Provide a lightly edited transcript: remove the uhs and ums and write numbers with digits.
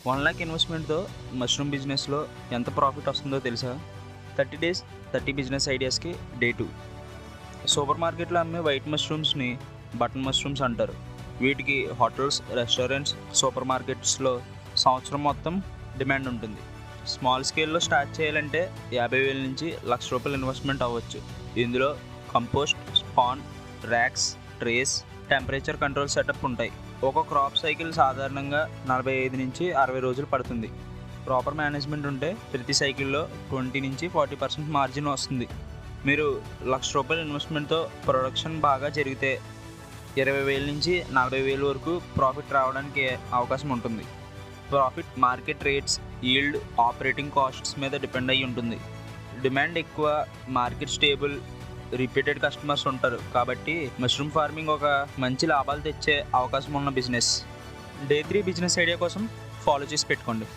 1,00,000 ఇన్వెస్ట్మెంట్‌తో mushroom బిజినెస్‌లో ఎంత profit వస్తుందో తెలుసా? 30 డేస్ 30 బిజినెస్ ఐడియాస్‌కి డే 2. సూపర్ మార్కెట్‌లో అమ్మే వైట్ మష్రూమ్స్‌ని బటన్ మష్రూమ్స్ అంటారు. వీటికి హోటల్స్, రెస్టారెంట్స్, సూపర్ మార్కెట్స్‌లో సంవత్సరం మొత్తం డిమాండ్ ఉంటుంది. స్మాల్ స్కేల్‌లో స్టార్ట్ చేయాలంటే 50,000 నుంచి ₹1,00,000 ఇన్వెస్ట్మెంట్ అవ్వచ్చు. ఇందులో compost, span, racks, trace, temperature control setup ఉంటాయి. ఒక క్రాప్ సైకిల్ సాధారణంగా 45 నుంచి 60 రోజులు పడుతుంది. ప్రాపర్ మేనేజ్మెంట్ ఉంటే ప్రతి సైకిల్లో 20 నుంచి 40% మార్జిన్ వస్తుంది. మీరు ₹1,00,000 ఇన్వెస్ట్మెంట్తో ప్రొడక్షన్ బాగా జరిగితే 20,000 నుంచి 40,000 వరకు ప్రాఫిట్ రావడానికి అవకాశం ఉంటుంది. Profit market rates, yield, operating costs మీద డిపెండ్ అయ్యి ఉంటుంది. డిమాండ్ ఎక్కువ, మార్కెట్ స్టేబుల్, రిపీటెడ్ కస్టమర్స్ ఉంటారు కాబట్టి మష్రూమ్ ఫార్మింగ్ ఒక మంచి లాభాలు తెచ్చే అవకాశం ఉన్న బిజినెస్. డే 3 బిజినెస్ ఐడియా కోసం ఫాలో చేసి పెట్టుకోండి.